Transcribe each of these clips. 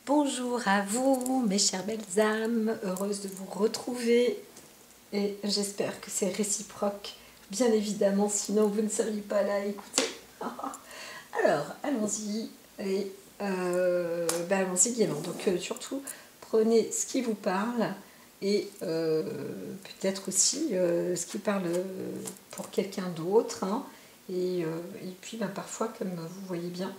Bonjour à vous, mes chères belles âmes, heureuse de vous retrouver et j'espère que c'est réciproque, bien évidemment, sinon vous ne seriez pas là à écouter. Alors, allons-y et allons-y gaiement. Donc, surtout, prenez ce qui vous parle et peut-être aussi ce qui parle pour quelqu'un d'autre. Hein. Et puis, parfois, comme vous voyez bien,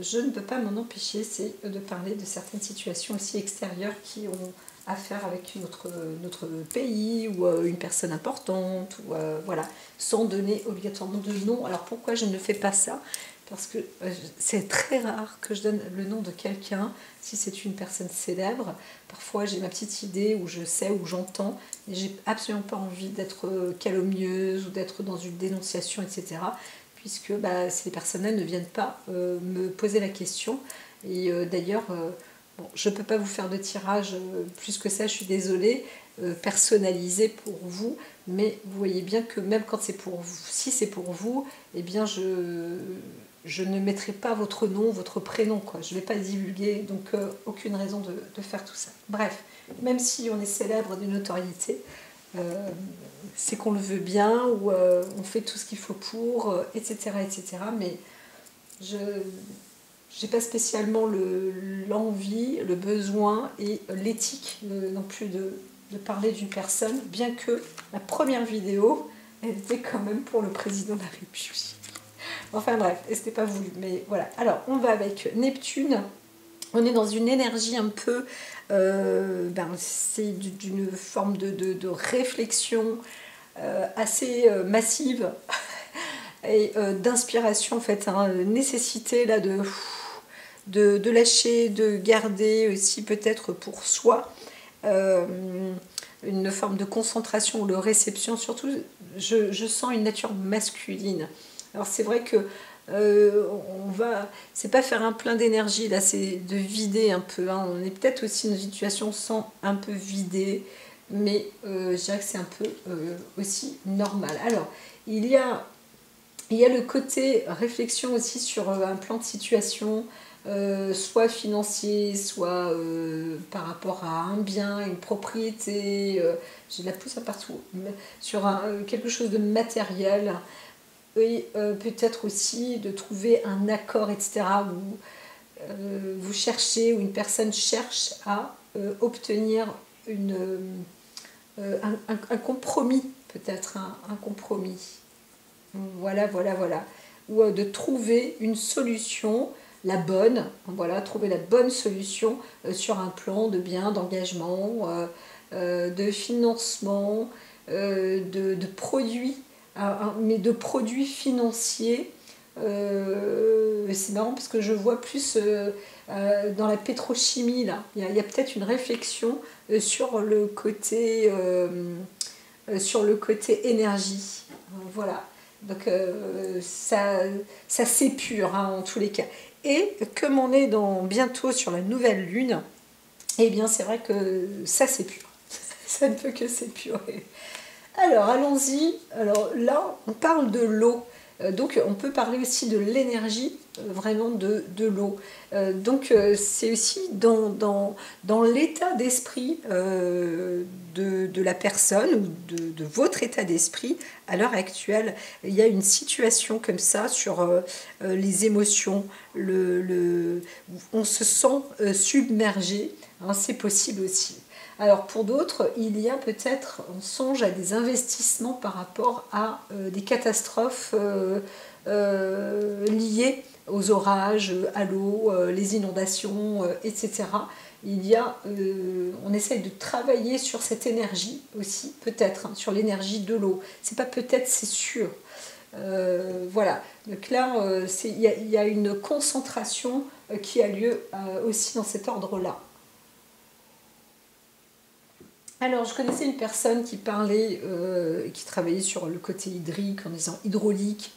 je ne peux pas m'en empêcher, c'est de parler de certaines situations aussi extérieures qui ont affaire avec notre pays ou une personne importante, ou, voilà, sans donner obligatoirement de nom. Alors pourquoi je ne fais pas ça? Parce que c'est très rare que je donne le nom de quelqu'un si c'est une personne célèbre. Parfois j'ai ma petite idée où je sais, où j'entends, mais j'ai absolument pas envie d'être calomnieuse ou d'être dans une dénonciation, etc. Puisque ces personnes-là ne viennent pas me poser la question. Et d'ailleurs, bon, je ne peux pas vous faire de tirage plus que ça, je suis désolée, personnalisé pour vous, mais vous voyez bien que même quand c'est pour vous, si c'est pour vous, eh bien je ne mettrai pas votre nom, votre prénom, quoi. Je ne vais pas divulguer, donc aucune raison de faire tout ça. Bref, même si on est célèbre d'une notoriété, c'est qu'on le veut bien, ou on fait tout ce qu'il faut pour, etc., etc. Mais je n'ai pas spécialement l'envie, le besoin et l'éthique non plus de parler d'une personne, bien que la première vidéo, elle était quand même pour le président de la République. Enfin bref, et c'était pas voulu, mais voilà. Alors, on va avec Neptune. On est dans une énergie un peu, c'est d'une forme de réflexion assez massive et d'inspiration en fait, hein, nécessité là de lâcher, de garder aussi peut-être pour soi une forme de concentration ou de réception. Surtout, je sens une nature masculine. Alors c'est vrai que c'est pas faire un plein d'énergie là, c'est de vider un peu. Hein. On est peut-être aussi dans une situation sans un peu vider, mais je dirais que c'est un peu aussi normal. Alors il y a le côté réflexion aussi sur un plan de situation, soit financier, soit par rapport à un bien, une propriété, j'ai de la pousse à partout, sur quelque chose de matériel, et peut-être aussi de trouver un accord, etc., où vous cherchez, ou une personne cherche à obtenir un compromis, peut-être un compromis. Voilà, voilà, voilà. Ou de trouver une solution, la bonne, voilà, trouver la bonne solution sur un plan de bien, d'engagement, de financement, de produits, mais de produits financiers. C'est marrant parce que je vois plus dans la pétrochimie, là. Il y a peut-être une réflexion sur le côté énergie. Voilà. Donc ça s'épure, hein, en tous les cas. Et comme on est bientôt sur la nouvelle lune, eh bien c'est vrai que ça s'épure. Ça ne peut que s'épurer. Alors allons-y. Alors là, on parle de l'eau. Donc on peut parler aussi de l'énergie, vraiment de l'eau. Donc c'est aussi dans l'état d'esprit de la personne, ou de votre état d'esprit à l'heure actuelle. Il y a une situation comme ça sur les émotions, on se sent submergé, hein, c'est possible aussi. Alors pour d'autres, il y a peut-être, on songe à des investissements par rapport à des catastrophes liées aux orages, à l'eau, les inondations, etc. On essaye de travailler sur cette énergie aussi, peut-être, hein, sur l'énergie de l'eau. C'est pas peut-être, c'est sûr. Voilà. Donc là, il y a une concentration qui a lieu aussi dans cet ordre-là. Alors, je connaissais une personne qui parlait, qui travaillait sur le côté hydrique, en disant hydrique,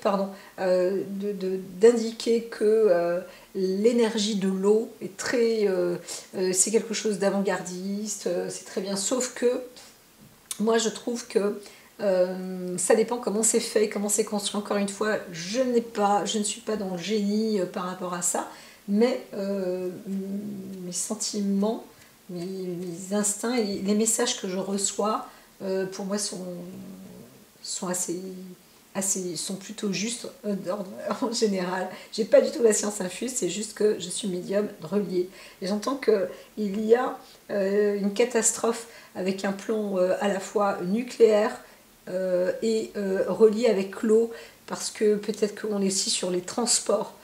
pardon, d'indiquer que l'énergie de l'eau est c'est quelque chose d'avant-gardiste, c'est très bien, sauf que moi je trouve que Ça dépend comment c'est fait, comment c'est construit. Encore une fois, je ne suis pas dans le génie par rapport à ça, mais mes sentiments, mes instincts et les messages que je reçois, pour moi, sont sont plutôt justes en général. J'ai pas du tout la science infuse, c'est juste que je suis médium relié. Et j'entends qu'il y a une catastrophe avec un plan à la fois nucléaire et relié avec l'eau, parce que peut-être qu'on est aussi sur les transports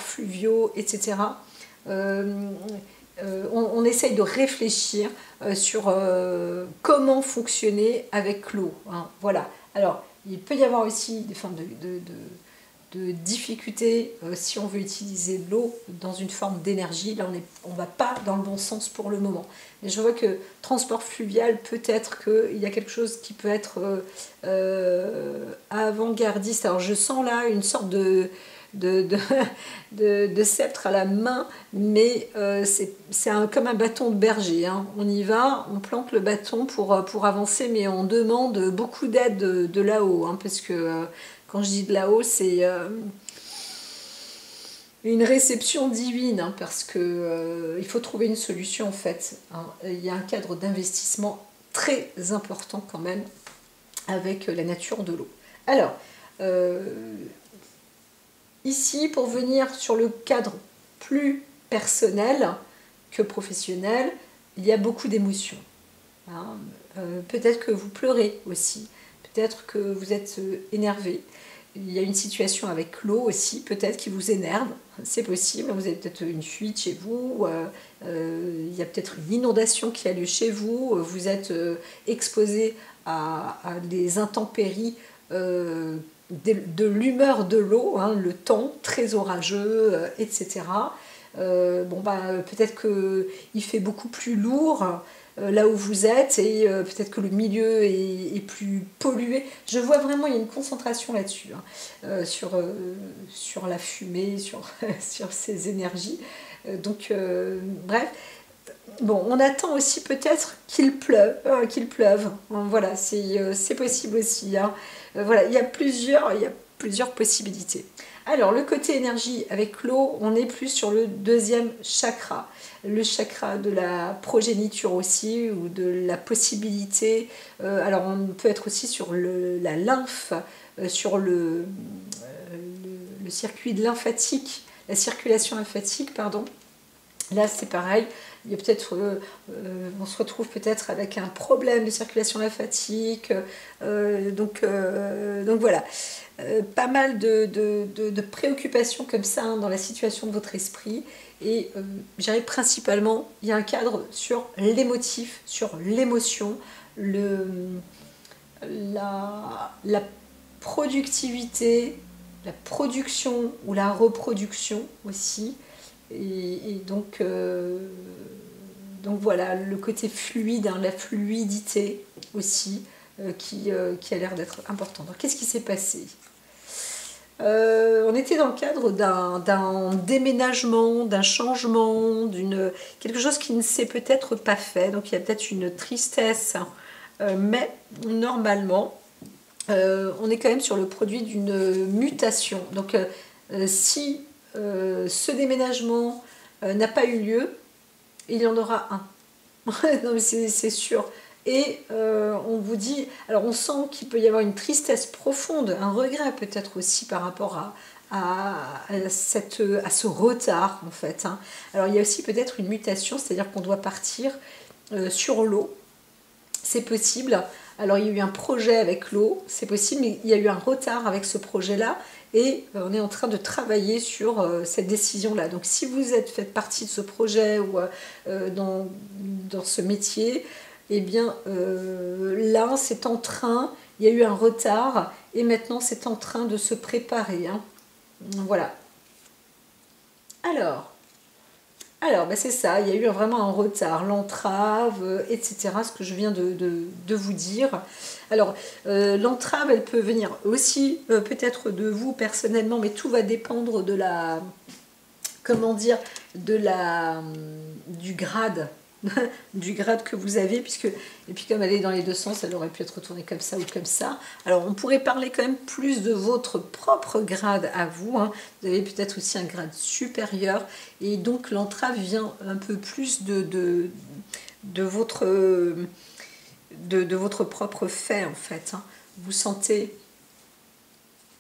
fluviaux, etc. On essaye de réfléchir sur comment fonctionner avec l'eau. Hein, voilà. Alors, il peut y avoir aussi des formes de difficultés si on veut utiliser l'eau dans une forme d'énergie. Là, on ne va pas dans le bon sens pour le moment. Mais je vois que transport fluvial, peut-être qu'il y a quelque chose qui peut être avant-gardiste. Alors, je sens là une sorte de sceptre à la main, mais c'est comme un bâton de berger. Hein. On y va, on plante le bâton pour avancer, mais on demande beaucoup d'aide de là-haut, hein, parce que quand je dis de là-haut, c'est une réception divine, hein, parce que il faut trouver une solution en fait. Hein. Il y a un cadre d'investissement très important quand même avec la nature de l'eau. Alors, ici, pour venir sur le cadre plus personnel que professionnel, il y a beaucoup d'émotions. Hein. Peut-être que vous pleurez aussi, peut-être que vous êtes énervé. Il y a une situation avec l'eau aussi, peut-être qui vous énerve, c'est possible. Vous avez peut-être une fuite chez vous, il y a peut-être une inondation qui a lieu chez vous, vous êtes exposé à des intempéries de l'humeur de l'eau, hein, le temps très orageux, etc. Peut-être qu'il fait beaucoup plus lourd là où vous êtes et peut-être que le milieu est plus pollué. Je vois vraiment, il y a une concentration là-dessus, hein, sur la fumée, sur ces énergies. Bref. Bon, on attend aussi peut-être qu'il pleuve. Voilà, c'est possible aussi. Hein. Voilà, il y a plusieurs possibilités. Alors, le côté énergie avec l'eau, on est plus sur le deuxième chakra. Le chakra de la progéniture aussi, ou de la possibilité. Alors, on peut être aussi sur la lymphe, sur le circuit lymphatique, la circulation lymphatique, pardon. Là, c'est pareil. Il y a peut-être, on se retrouve peut-être avec un problème de circulation lymphatique. Donc voilà, pas mal de préoccupations comme ça, hein, dans la situation de votre esprit. Et j'arrive principalement, il y a un cadre sur l'émotif, sur l'émotion, la productivité, la production ou la reproduction aussi. Et donc voilà, le côté fluide, hein, la fluidité aussi, qui a l'air d'être important. Donc qu'est-ce qui s'est passé? On était dans le cadre d'un déménagement, d'un changement, quelque chose qui ne s'est peut-être pas fait. Donc il y a peut-être une tristesse, mais normalement, on est quand même sur le produit d'une mutation. Donc si ce déménagement n'a pas eu lieu, il y en aura un. Non, mais c'est sûr. Et on vous dit, alors on sent qu'il peut y avoir une tristesse profonde, un regret peut-être aussi par rapport à ce retard en fait. Hein. Alors il y a aussi peut-être une mutation, c'est-à-dire qu'on doit partir sur l'eau. C'est possible. Alors il y a eu un projet avec l'eau, c'est possible, mais il y a eu un retard avec ce projet-là. Et on est en train de travailler sur cette décision-là. Donc si vous faites partie de ce projet ou dans ce métier, eh bien là, c'est en train, il y a eu un retard, et maintenant c'est en train de se préparer. Hein. Voilà. Alors c'est ça, il y a eu vraiment un retard, l'entrave, etc., ce que je viens de vous dire. Alors, l'entrave, elle peut venir aussi peut-être de vous personnellement, mais tout va dépendre du grade du grade que vous avez, puisque, et puis comme elle est dans les deux sens, elle aurait pu être retournée comme ça ou comme ça. Alors on pourrait parler quand même plus de votre propre grade à vous, hein. Vous avez peut-être aussi un grade supérieur, et donc l'entrave vient un peu plus de votre propre fait en fait, hein. Vous sentez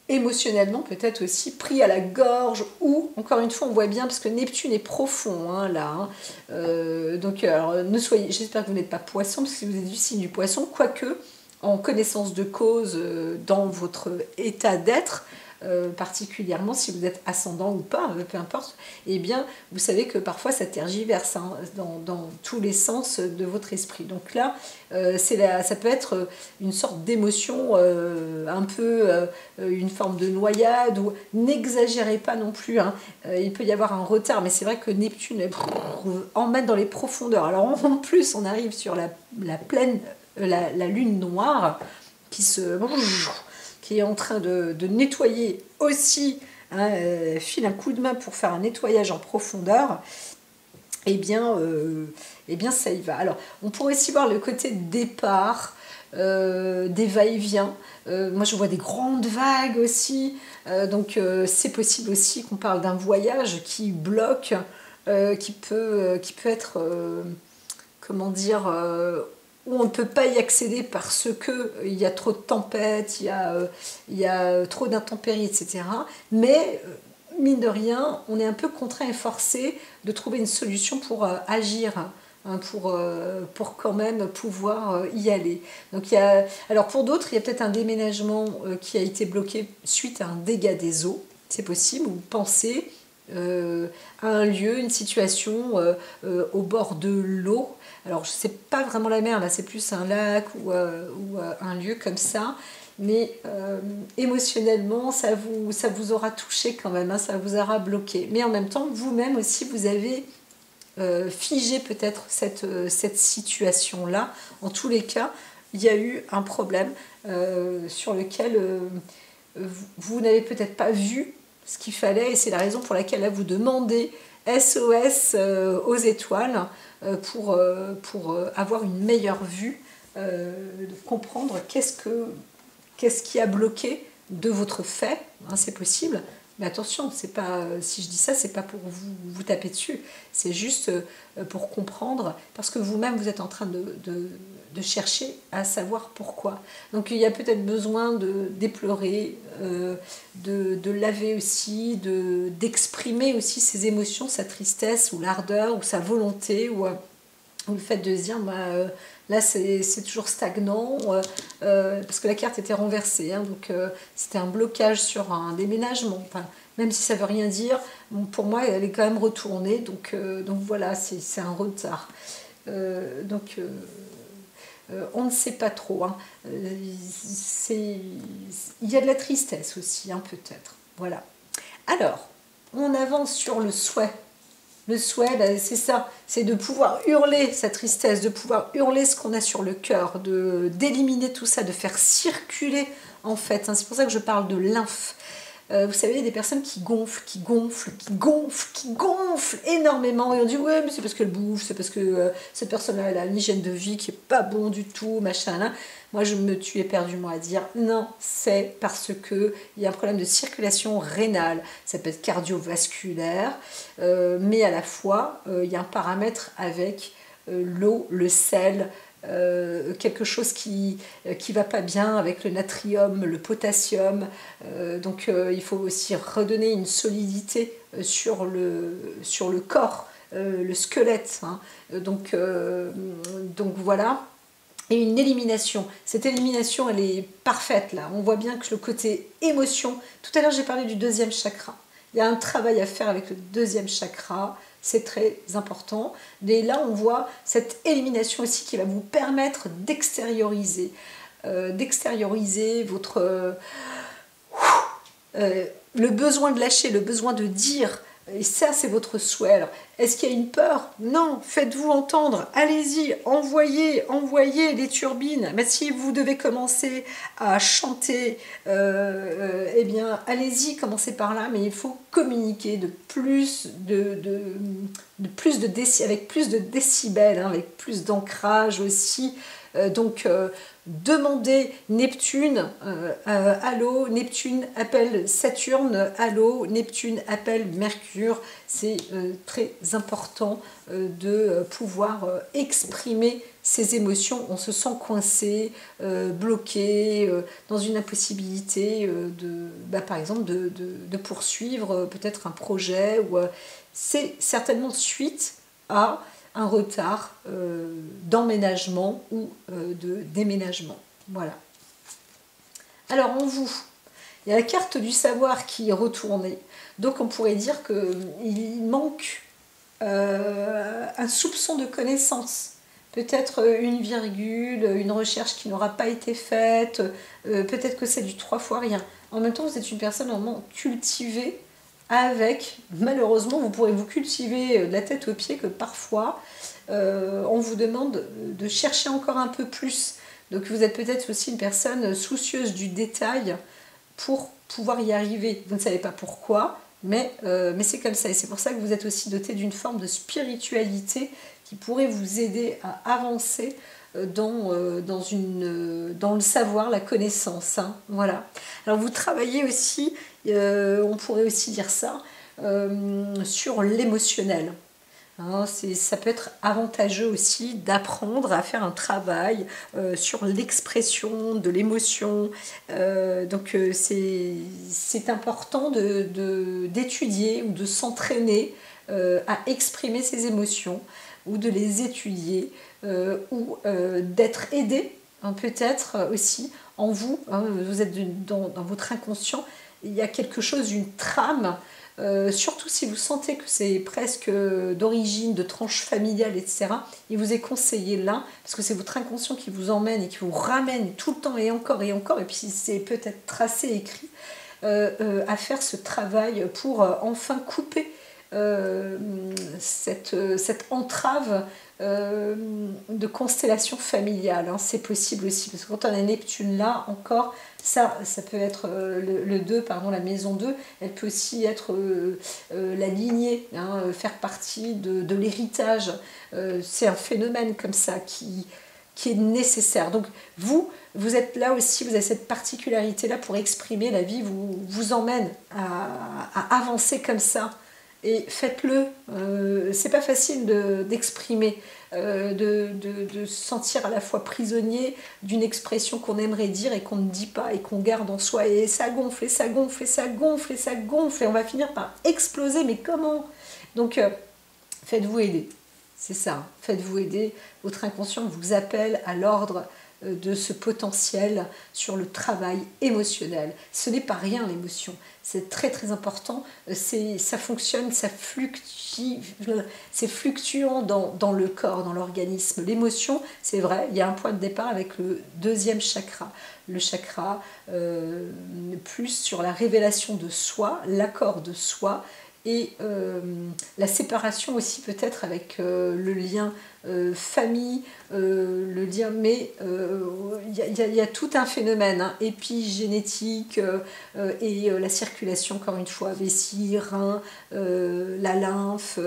émotionnellement peut-être aussi pris à la gorge, ou encore une fois on voit bien parce que Neptune est profond, hein, là, hein. Donc alors ne soyez, j'espère que vous n'êtes pas poisson, parce que si vous êtes du signe du poisson, quoique en connaissance de cause dans votre état d'être, particulièrement si vous êtes ascendant ou pas, peu importe, eh bien vous savez que parfois ça tergiverse, hein, dans tous les sens de votre esprit. Donc là, ça peut être une sorte d'émotion, un peu une forme de noyade, ou n'exagérez pas non plus, hein. Il peut y avoir un retard, mais c'est vrai que Neptune emmène dans les profondeurs. Alors en plus on arrive sur la pleine, la lune noire qui est en train de nettoyer aussi, hein, file un coup de main pour faire un nettoyage en profondeur. Eh bien ça y va. Alors on pourrait aussi voir le côté de départ, des va-et-vient. Moi je vois des grandes vagues aussi, donc c'est possible aussi qu'on parle d'un voyage qui bloque, qui peut être, comment dire, où on ne peut pas y accéder parce qu'il y a trop de tempêtes, il y a trop d'intempéries, etc. Mais mine de rien, on est un peu contraint et forcé de trouver une solution pour agir, hein, pour quand même pouvoir y aller. Donc alors pour d'autres, il y a peut-être un déménagement qui a été bloqué suite à un dégât des eaux, c'est possible, ou pensez à un lieu, une situation au bord de l'eau. Alors c'est pas vraiment la mer, là c'est plus un lac ou un lieu comme ça, mais émotionnellement ça vous aura touché quand même, hein, ça vous aura bloqué. Mais en même temps, vous-même aussi, vous avez figé peut-être cette situation-là. En tous les cas, il y a eu un problème sur lequel vous n'avez peut-être pas vu ce qu'il fallait, et c'est la raison pour laquelle là, vous demandez SOS aux étoiles pour avoir une meilleure vue, comprendre qu'est-ce qui a bloqué de votre fait, hein, c'est possible. Mais attention, c'est pas, si je dis ça, c'est pas pour vous taper dessus, c'est juste pour comprendre, parce que vous-même vous êtes en train de chercher à savoir pourquoi. Donc il y a peut-être besoin de déplorer, de laver aussi, d'exprimer aussi ses émotions, sa tristesse ou l'ardeur ou sa volonté, ou le fait de se dire là c'est toujours stagnant, parce que la carte était renversée, hein, donc c'était un blocage sur un déménagement, enfin, même si ça ne veut rien dire, bon, pour moi elle est quand même retournée, donc voilà, c'est un retard. On ne sait pas trop, hein. Il y a de la tristesse aussi, hein, peut-être. Voilà. Alors, on avance sur le souhait. Le souhait, c'est ça, c'est de pouvoir hurler sa tristesse, de pouvoir hurler ce qu'on a sur le cœur, d'éliminer tout ça, de faire circuler, en fait, hein. C'est pour ça que je parle de lymphe. Vous savez, il y a des personnes qui gonflent énormément, et on dit ouais, mais c'est parce qu'elle bouffe, c'est parce que cette personne-là elle a une hygiène de vie qui est pas bon du tout, machin là. Moi je me tue éperdument à dire non, c'est parce que il y a un problème de circulation rénale, ça peut être cardiovasculaire, mais à la fois il y a un paramètre avec l'eau, le sel, quelque chose qui va pas bien avec le natrium, le potassium, donc il faut aussi redonner une solidité sur le corps, le squelette, hein. Donc voilà, et une élimination. Cette élimination elle est parfaite là, on voit bien que le côté émotion, tout à l'heure j'ai parlé du deuxième chakra, il y a un travail à faire avec le deuxième chakra. C'est très important. Et là, on voit cette élimination aussi qui va vous permettre d'extérioriser votre le besoin de lâcher, le besoin de dire. Et ça, c'est votre souhait. Alors, Est-ce qu'il y a une peur? Non, faites-vous entendre, allez-y, envoyez les turbines. Mais si vous devez commencer à chanter, eh bien, allez-y, commencez par là, mais il faut communiquer avec plus de décibels, hein, avec plus d'ancrage aussi. Demandez Neptune, allô, Neptune appelle Saturne, allô, Neptune appelle Mercure. C'est très important de pouvoir exprimer ses émotions. On se sent coincé, bloqué, dans une impossibilité par exemple, de poursuivre peut-être un projet. C'est certainement suite à un retard d'emménagement ou de déménagement. Voilà. Alors en vous, il y a la carte du savoir qui est retournée. Donc on pourrait dire qu'il manque un soupçon de connaissance. Peut-être une virgule, une recherche qui n'aura pas été faite, peut-être que c'est du 3 fois rien. En même temps, vous êtes une personne vraiment cultivée avec, malheureusement, vous pourrez vous cultiver de la tête aux pieds que parfois, on vous demande de chercher encore un peu plus. Donc vous êtes peut-être aussi une personne soucieuse du détail pour pouvoir y arriver. Vous ne savez pas pourquoi, mais c'est comme ça. Et c'est pour ça que vous êtes aussi doté d'une forme de spiritualité qui pourrait vous aider à avancer dans le savoir, la connaissance. Hein. Voilà. Alors vous travaillez aussi, on pourrait aussi dire ça, sur l'émotionnel. Hein, ça peut être avantageux aussi d'apprendre à faire un travail sur l'expression de l'émotion. C'est important d'étudier ou de s'entraîner à exprimer ses émotions ou de les étudier ou d'être aidé hein, peut-être aussi en vous. Hein, vous êtes dans votre inconscient, il y a quelque chose, une trame. Surtout si vous sentez que c'est presque d'origine, de tranche familiale, etc. Il vous est conseillé là, parce que c'est votre inconscient qui vous emmène et qui vous ramène tout le temps et encore, et puis c'est peut-être tracé, écrit, à faire ce travail pour enfin couper cette entrave de constellation familiale. Hein. C'est possible aussi, parce que quand on a Neptune là, encore, ça peut être le 2, pardon, la maison 2, elle peut aussi être la lignée, hein, faire partie de l'héritage. C'est un phénomène comme ça qui est nécessaire. Donc vous êtes là aussi, vous avez cette particularité-là pour exprimer la vie, vous emmène à avancer comme ça. Et faites-le, c'est pas facile d'exprimer, de se sentir à la fois prisonnier d'une expression qu'on aimerait dire et qu'on ne dit pas et qu'on garde en soi, et ça gonfle, et ça gonfle, et ça gonfle, et ça gonfle, et on va finir par exploser, mais comment? Donc faites-vous aider, c'est ça, faites-vous aider, votre inconscient vous appelle à l'ordre de ce potentiel sur le travail émotionnel. Ce n'est pas rien l'émotion, c'est très très important, ça fonctionne, ça fluctue, c'est fluctuant dans le corps, dans l'organisme. L'émotion, c'est vrai, il y a un point de départ avec le 2e chakra. Le chakra plus sur la révélation de soi, l'accord de soi, et la séparation aussi peut-être avec le lien famille, le lien, mais il y a tout un phénomène hein, épigénétique et la circulation, encore une fois, vessie, rein, la lymphe,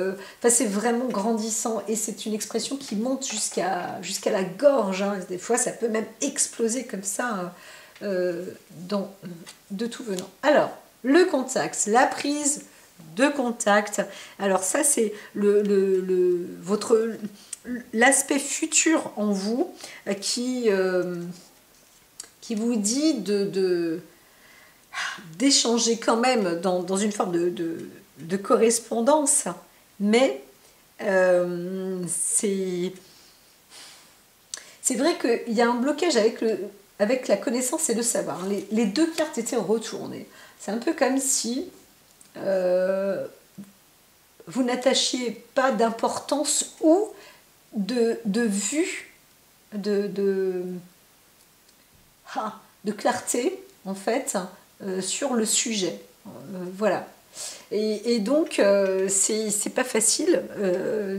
c'est vraiment grandissant et c'est une expression qui monte jusqu'à la gorge, hein. Des fois ça peut même exploser comme ça de tout venant. Alors, le contact, la prise de contact, alors ça c'est l'aspect futur en vous qui vous dit d'échanger quand même dans une forme de correspondance, mais c'est vrai qu'il y a un blocage avec la connaissance et le savoir. Les deux cartes étaient retournées. C'est un peu comme si vous n'attachiez pas d'importance ou de vue, de clarté, en fait, sur le sujet. Voilà. Et donc, c'est pas facile,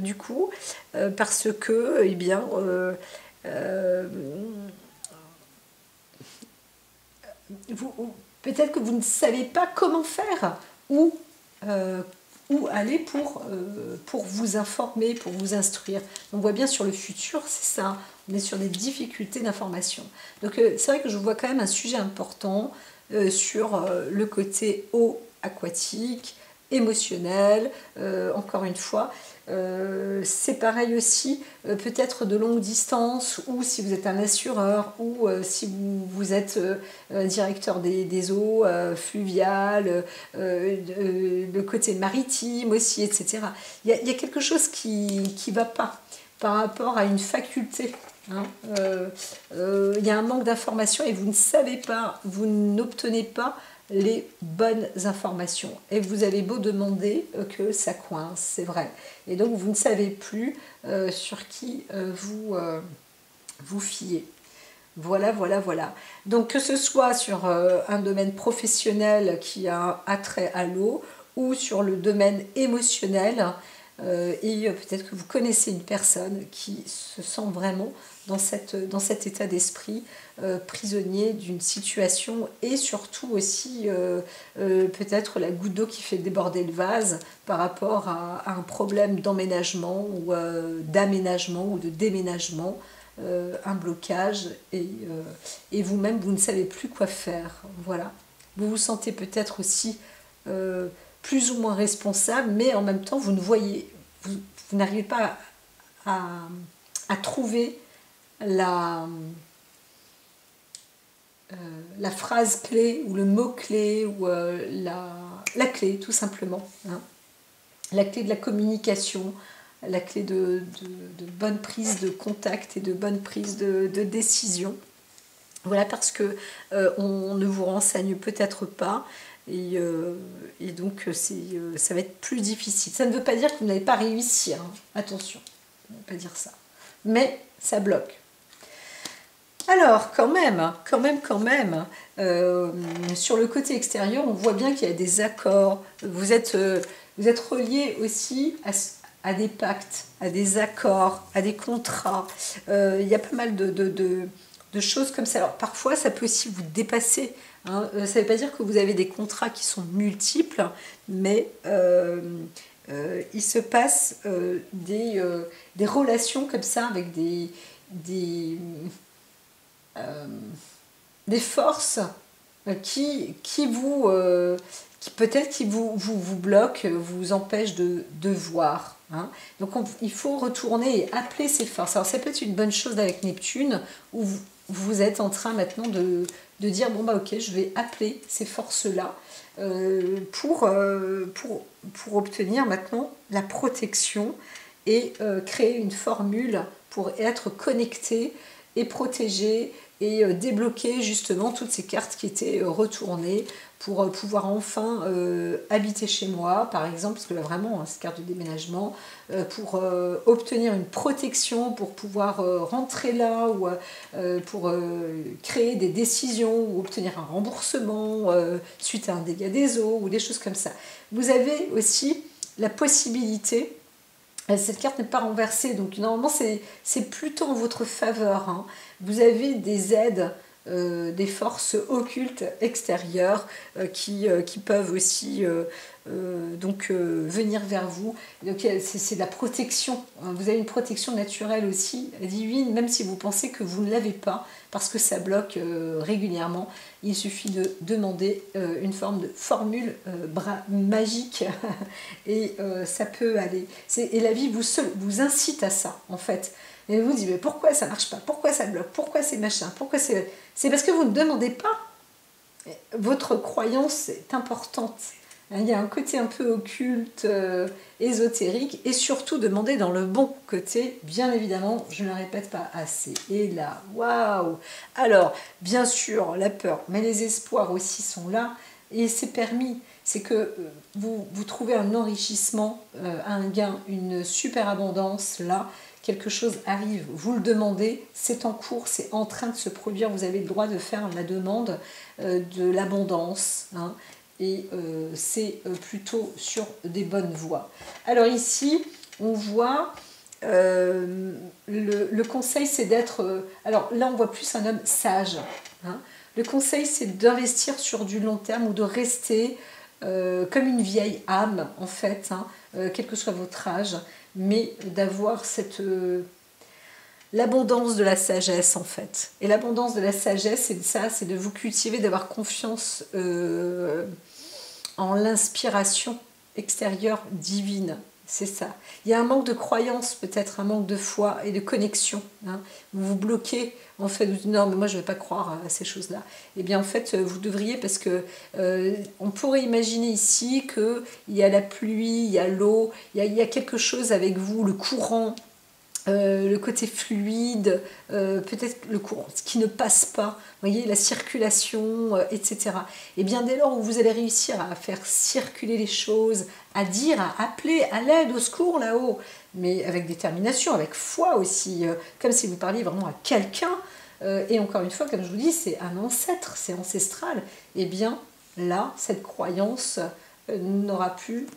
du coup, parce que, eh bien, euh, peut-être que vous ne savez pas comment faire ou euh, où aller pour vous informer, pour vous instruire. On voit bien sur le futur, c'est ça, on est sur des difficultés d'information. Donc c'est vrai que je vois quand même un sujet important sur le côté eau aquatique, émotionnel, encore une fois. C'est pareil aussi, peut-être de longue distance, ou si vous êtes un assureur, ou si vous êtes directeur des eaux fluviales, le côté maritime aussi, etc. Il y a quelque chose qui ne va pas par rapport à une faculté. Hein. Il y a un manque d'information et vous ne savez pas, vous n'obtenez pas les bonnes informations. Et vous avez beau demander que ça coince, c'est vrai. Et donc vous ne savez plus sur qui vous fiez. Voilà, voilà, voilà. Donc que ce soit sur un domaine professionnel qui a attrait à l'eau ou sur le domaine émotionnel, et peut-être que vous connaissez une personne qui se sent vraiment dans cet état d'esprit prisonnier d'une situation et surtout aussi peut-être la goutte d'eau qui fait déborder le vase par rapport à un problème d'emménagement ou d'aménagement ou de déménagement, un blocage et vous-même vous ne savez plus quoi faire. Voilà. Vous vous sentez peut-être aussi plus ou moins responsable, mais en même temps vous ne voyez, vous n'arrivez pas à trouver la, la phrase clé ou le mot clé ou la clé tout simplement. Hein. La clé de la communication, la clé de bonne prise de contact et de bonne prise de décision. Voilà, parce que on ne vous renseigne peut-être pas et donc ça va être plus difficile. Ça ne veut pas dire que vous n'allez pas réussir, hein. Attention, ça ne veut pas dire ça. Mais ça bloque. Alors, quand même, sur le côté extérieur, on voit bien qu'il y a des accords. Vous êtes relié aussi à des pactes, à des accords, à des contrats. Il y a pas mal de choses comme ça. Alors, parfois, ça peut aussi vous dépasser. Hein. Ça ne veut pas dire que vous avez des contrats qui sont multiples, mais il se passe des relations comme ça avec des forces qui peut-être qui vous bloquent, vous empêchent de voir. Hein. Donc il faut retourner et appeler ces forces. Alors ça peut être une bonne chose avec Neptune, où vous êtes en train maintenant de dire, bon bah ok, je vais appeler ces forces-là pour obtenir maintenant la protection et créer une formule pour être connecté et protégé et débloquer justement toutes ces cartes qui étaient retournées pour pouvoir enfin habiter chez moi, par exemple, parce que là vraiment, hein, cette carte de déménagement, pour obtenir une protection, pour pouvoir rentrer là, ou pour créer des décisions, ou obtenir un remboursement suite à un dégât des eaux, ou des choses comme ça. Vous avez aussi la possibilité. Cette carte n'est pas renversée, donc normalement c'est plutôt en votre faveur. Hein. Vous avez des aides, des forces occultes extérieures qui peuvent aussi venir vers vous. Donc c'est de la protection. Vous avez une protection naturelle aussi, divine, même si vous pensez que vous ne l'avez pas, parce que ça bloque régulièrement. Il suffit de demander une forme de formule magique et ça peut aller. Et la vie vous incite à ça, en fait. Et vous dites, mais pourquoi ça ne marche pas? Pourquoi ça bloque? Pourquoi c'est machin? Pourquoi c'est... C'est parce que vous ne demandez pas. Votre croyance est importante. Il y a un côté un peu occulte, ésotérique, et surtout demander dans le bon côté, bien évidemment, je ne le répète pas assez. Et là, waouh! Alors, bien sûr, la peur, mais les espoirs aussi sont là, et c'est permis. C'est que vous trouvez un enrichissement, un gain, une super abondance là. Quelque chose arrive, vous le demandez, c'est en cours, c'est en train de se produire, vous avez le droit de faire la demande de l'abondance. Hein. et c'est plutôt sur des bonnes voies. Alors ici, on voit le conseil, c'est d'être... alors là, on voit plus un homme sage. Hein. Le conseil, c'est d'investir sur du long terme ou de rester comme une vieille âme, en fait, hein, quel que soit votre âge, mais d'avoir cette... l'abondance de la sagesse, en fait. Et l'abondance de la sagesse, c'est ça, c'est de vous cultiver, d'avoir confiance en l'inspiration extérieure divine. C'est ça. Il y a un manque de croyance, peut-être un manque de foi et de connexion. Hein. Vous vous bloquez, en fait, vous dites non, mais moi je ne vais pas croire à ces choses-là. Eh bien, en fait, vous devriez, parce que on pourrait imaginer ici qu'il y a la pluie, il y a l'eau, il y a quelque chose avec vous, le courant. Le côté fluide, peut-être le courant, ce qui ne passe pas, vous voyez, la circulation, etc. Et bien dès lors où vous allez réussir à faire circuler les choses, à dire, à appeler à l'aide, au secours là-haut, mais avec détermination, avec foi aussi, comme si vous parliez vraiment à quelqu'un, et encore une fois, comme je vous dis, c'est un ancêtre, c'est ancestral, et bien là, cette croyance n'aura plus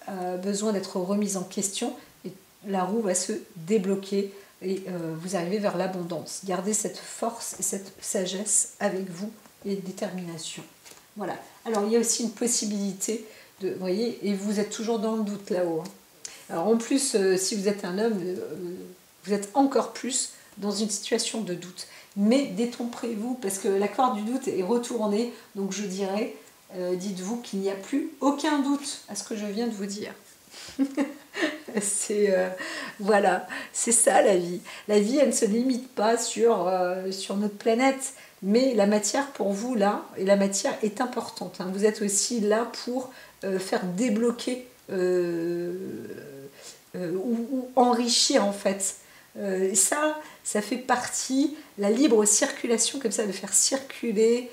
besoin d'être remise en question, la roue va se débloquer et vous arrivez vers l'abondance. Gardez cette force et cette sagesse avec vous et détermination. Voilà. Alors il y a aussi une possibilité de, vous voyez, et vous êtes toujours dans le doute là-haut. Hein. Alors en plus, si vous êtes un homme, vous êtes encore plus dans une situation de doute. Mais détromperez-vous parce que la corde du doute est retournée. Donc je dirais, dites-vous qu'il n'y a plus aucun doute à ce que je viens de vous dire. C'est voilà, c'est ça la vie. La vie, elle ne se limite pas sur notre planète, mais la matière pour vous là, et la matière est importante. Hein. Vous êtes aussi là pour faire débloquer ou enrichir en fait. Ça fait partie, la libre circulation comme ça, de faire circuler,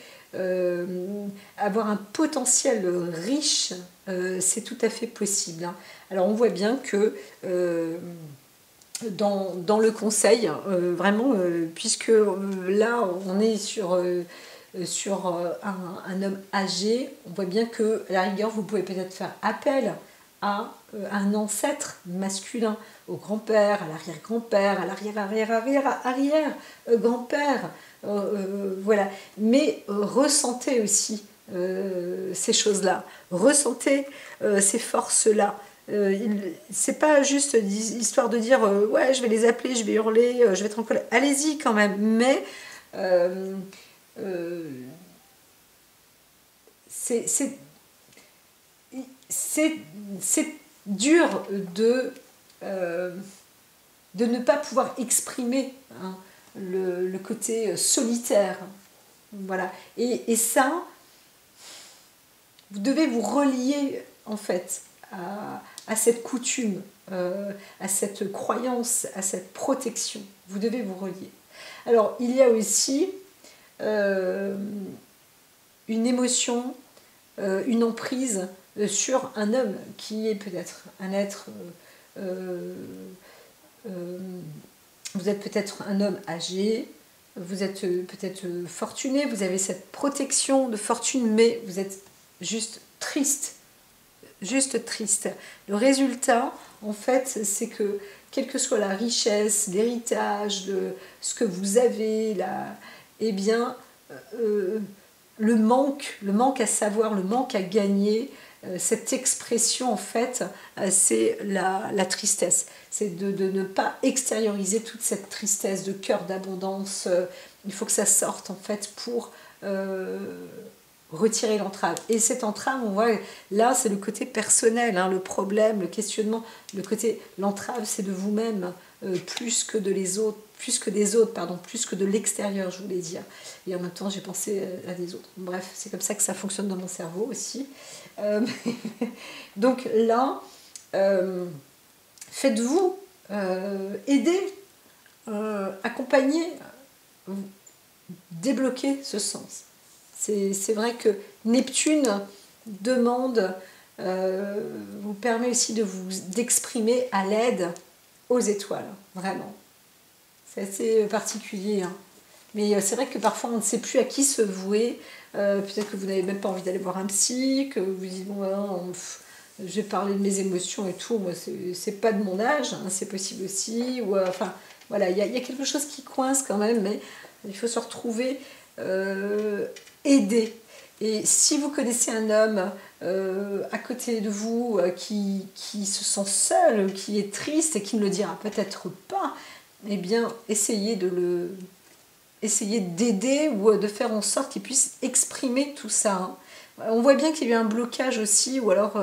avoir un potentiel riche, c'est tout à fait possible. Hein. Alors on voit bien que dans le conseil, vraiment, puisque là on est sur un homme âgé, on voit bien que à la rigueur vous pouvez peut-être faire appel à un ancêtre masculin, au grand-père, à l'arrière-grand-père, à l'arrière-arrière-arrière-arrière-grand-père, voilà. Mais ressentez aussi ces choses-là, ressentez ces forces-là. C'est pas juste histoire de dire ouais, je vais les appeler, je vais hurler, je vais être en colère. Allez-y quand même, mais c'est dur de ne pas pouvoir exprimer hein, le côté solitaire. Voilà. Et ça, vous devez vous relier en fait à cette coutume, à cette croyance, à cette protection. Vous devez vous relier. Alors, il y a aussi une émotion, une emprise sur un homme qui est peut-être un être... vous êtes peut-être un homme âgé, vous êtes peut-être fortuné, vous avez cette protection de fortune, mais vous êtes juste triste. Juste triste. Le résultat, en fait, c'est que, quelle que soit la richesse, l'héritage, ce que vous avez, là, eh bien, le manque à savoir, le manque à gagner, cette expression, en fait, c'est la tristesse. C'est de ne pas extérioriser toute cette tristesse de cœur d'abondance. Il faut que ça sorte, en fait, pour retirer l'entrave. Et cette entrave, on voit, là, c'est le côté personnel, hein, le problème, le questionnement. L'entrave, c'est de vous-même, plus que des autres, plus que de l'extérieur, je voulais dire. Et en même temps, j'ai pensé à des autres. Bref, c'est comme ça que ça fonctionne dans mon cerveau aussi. Donc là, faites-vous aider, accompagner, débloquer ce sens. C'est vrai que Neptune demande, vous permet aussi d'exprimer à l'aide aux étoiles, vraiment. C'est assez particulier, hein. Mais c'est vrai que parfois on ne sait plus à qui se vouer, peut-être que vous n'avez même pas envie d'aller voir un psy, que vous dites, bon, je vais parler de mes émotions et tout, moi, c'est pas de mon âge, hein, c'est possible aussi, ou enfin, voilà, il y a quelque chose qui coince quand même, mais il faut se retrouver aidé. Et si vous connaissez un homme à côté de vous qui se sent seul, qui est triste et qui ne le dira peut-être pas, eh bien, essayez d'aider ou de faire en sorte qu'il puisse exprimer tout ça. Hein. On voit bien qu'il y a eu un blocage aussi, ou alors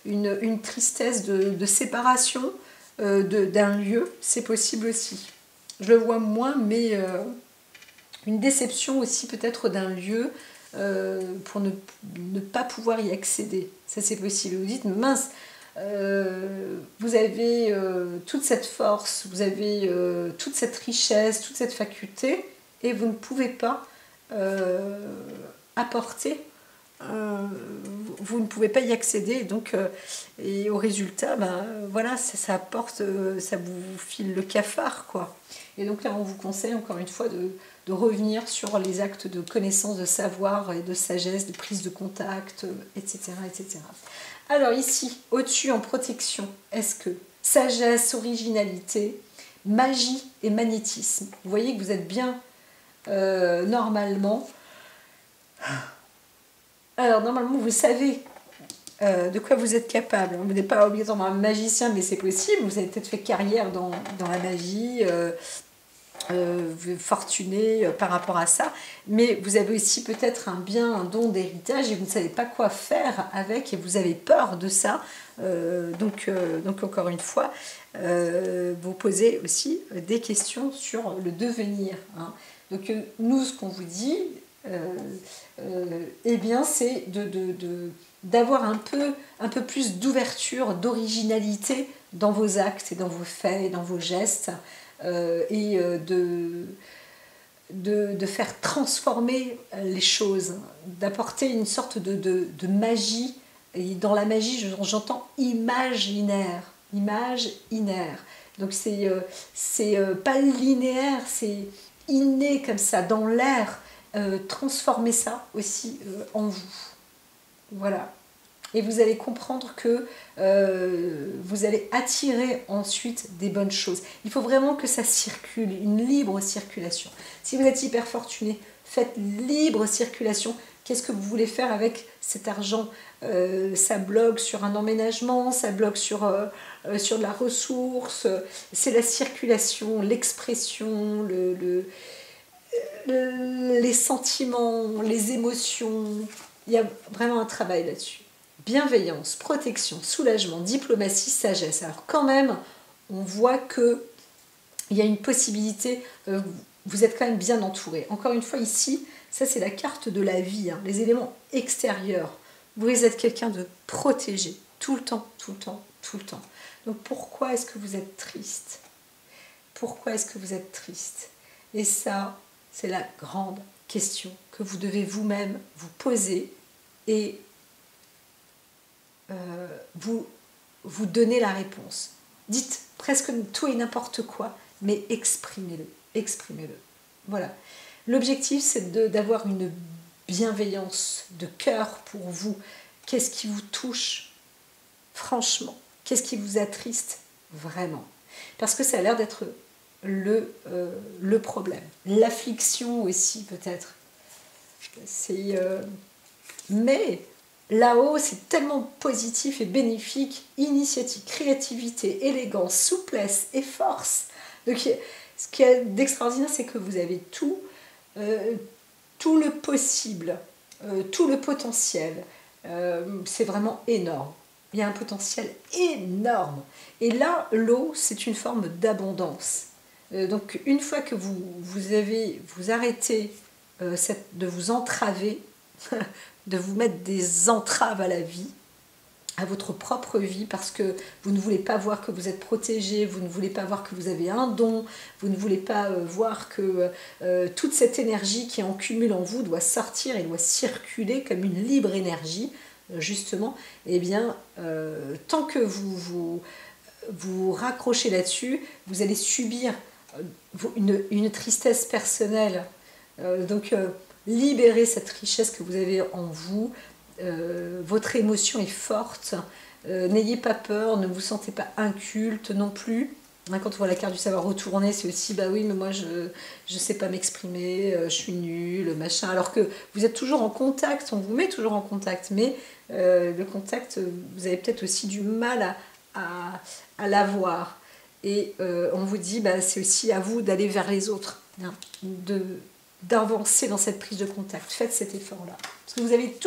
une tristesse de séparation d'un lieu, c'est possible aussi. Je le vois moins, mais une déception aussi peut-être d'un lieu pour ne pas pouvoir y accéder. Ça c'est possible. Vous dites, mince, vous avez toute cette force, vous avez toute cette richesse, toute cette faculté, et vous ne pouvez pas apporter, vous ne pouvez pas y accéder, donc, et au résultat, ben, voilà, ça apporte, ça vous file le cafard, quoi. Et donc là, on vous conseille encore une fois de revenir sur les actes de connaissance, de savoir et de sagesse, de prise de contact, etc., etc. Alors ici, au-dessus en protection, est-ce que sagesse, originalité, magie et magnétisme. Vous voyez que vous êtes bien normalement. Alors normalement, vous savez de quoi vous êtes capable. Vous n'êtes pas obligatoirement un magicien, mais c'est possible. Vous avez peut-être fait carrière dans la magie. Fortuné par rapport à ça, mais vous avez aussi peut-être un don d'héritage et vous ne savez pas quoi faire avec et vous avez peur de ça. Donc encore une fois, vous posez aussi des questions sur le devenir. Hein. Donc nous, ce qu'on vous dit, eh bien, c'est d'avoir un peu plus d'ouverture, d'originalité dans vos actes et dans vos faits et dans vos gestes. Et de faire transformer les choses, d'apporter une sorte de magie. Et dans la magie, j'entends imaginaire. Donc c'est pas linéaire, c'est inné comme ça, dans l'air. Transformez ça aussi en vous. Voilà. Et vous allez comprendre que vous allez attirer ensuite des bonnes choses. Il faut vraiment que ça circule, une libre circulation. Si vous êtes hyper fortuné, faites libre circulation. Qu'est-ce que vous voulez faire avec cet argent? Ça bloque sur un emménagement, ça bloque sur de la ressource. C'est la circulation, l'expression, les sentiments, les émotions. Il y a vraiment un travail là-dessus. Bienveillance, protection, soulagement, diplomatie, sagesse. Alors quand même, on voit qu'il y a une possibilité, vous êtes quand même bien entouré. Encore une fois, ici, ça c'est la carte de la vie, hein, les éléments extérieurs. Vous êtes quelqu'un de protégé, tout le temps, tout le temps, tout le temps. Donc pourquoi est-ce que vous êtes triste? Pourquoi est-ce que vous êtes triste? Et ça, c'est la grande question que vous devez vous-même vous poser et vous donnez la réponse. Dites presque tout et n'importe quoi, mais exprimez-le. Exprimez-le. Voilà. L'objectif, c'est d'avoir une bienveillance de cœur pour vous. Qu'est-ce qui vous touche? Franchement. Qu'est-ce qui vous attriste? Vraiment. Parce que ça a l'air d'être le problème. L'affliction aussi, peut-être. Mais là-haut, c'est tellement positif et bénéfique. Initiative, créativité, élégance, souplesse et force. Donc, ce qui est d'extraordinaire, c'est que vous avez tout le possible, tout le potentiel. C'est vraiment énorme. Il y a un potentiel énorme. Et là, l'eau, c'est une forme d'abondance. Donc, une fois que vous arrêtez de vous entraver, de vous mettre des entraves à la vie, à votre propre vie, parce que vous ne voulez pas voir que vous êtes protégé, vous ne voulez pas voir que vous avez un don, vous ne voulez pas voir que toute cette énergie qui est en cumul en vous doit sortir et doit circuler comme une libre énergie, justement, eh bien, tant que vous raccrochez là-dessus, vous allez subir une tristesse personnelle. Donc, libérez cette richesse que vous avez en vous. Votre émotion est forte. N'ayez pas peur, ne vous sentez pas inculte non plus. Quand on voit la carte du savoir retourner, c'est aussi, bah oui, mais moi je sais pas m'exprimer, je suis nulle, machin. Alors que vous êtes toujours en contact, on vous met toujours en contact, mais le contact, vous avez peut-être aussi du mal à l'avoir. Et on vous dit, bah, c'est aussi à vous d'aller vers les autres, hein, d'avancer dans cette prise de contact. Faites cet effort-là. Parce que vous avez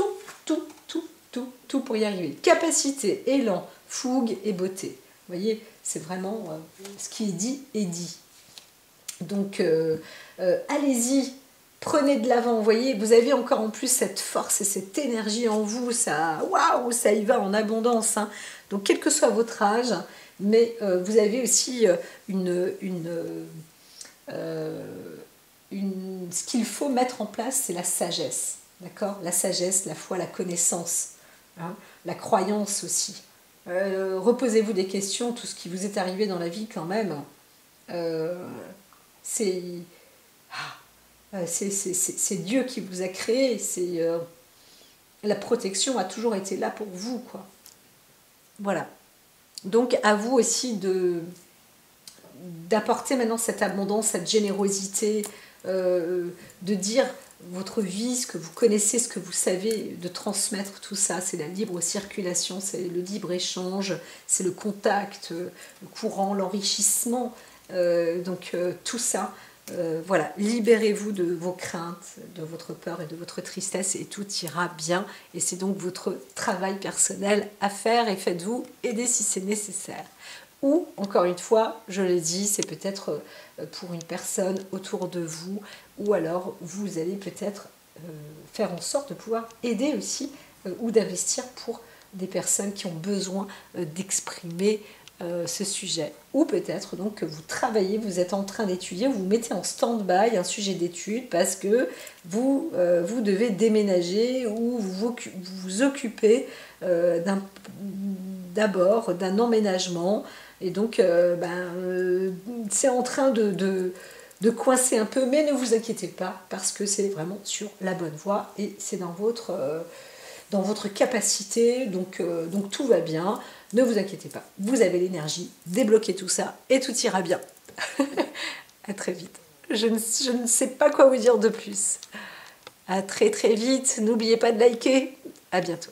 tout pour y arriver. Capacité, élan, fougue et beauté. Vous voyez, c'est vraiment ce qui est dit est dit. Donc, allez-y, prenez de l'avant. Vous voyez, vous avez encore en plus cette force et cette énergie en vous. Ça, waouh, ça y va en abondance. Hein. Donc, quel que soit votre âge, mais vous avez aussi ce qu'il faut mettre en place, c'est la sagesse. D'accord? La sagesse, la foi, la connaissance, hein, la croyance aussi. Reposez-vous des questions, tout ce qui vous est arrivé dans la vie quand même, c'est Dieu qui vous a créé, la protection a toujours été là pour vous, quoi. Voilà. Donc à vous aussi d'apporter maintenant cette abondance, cette générosité, de dire votre vie, ce que vous connaissez, ce que vous savez, de transmettre tout ça. C'est la libre circulation, c'est le libre échange, c'est le contact, le courant, l'enrichissement. Donc tout ça, voilà, libérez-vous de vos craintes, de votre peur et de votre tristesse et tout ira bien. Et c'est donc votre travail personnel à faire et faites-vous aider si c'est nécessaire. Ou, encore une fois, je le dis, c'est peut-être pour une personne autour de vous, ou alors vous allez peut-être faire en sorte de pouvoir aider aussi ou d'investir pour des personnes qui ont besoin d'exprimer ce sujet. Ou peut-être donc que vous travaillez, vous êtes en train d'étudier, vous mettez en stand-by un sujet d'étude parce que vous devez déménager ou vous occupez d'abord d'un emménagement. Et donc, c'est en train de coincer un peu, mais ne vous inquiétez pas, parce que c'est vraiment sur la bonne voie et c'est dans votre capacité, donc tout va bien. Ne vous inquiétez pas, vous avez l'énergie, débloquez tout ça et tout ira bien. À très vite. Je ne sais pas quoi vous dire de plus. À très très vite, n'oubliez pas de liker. À bientôt.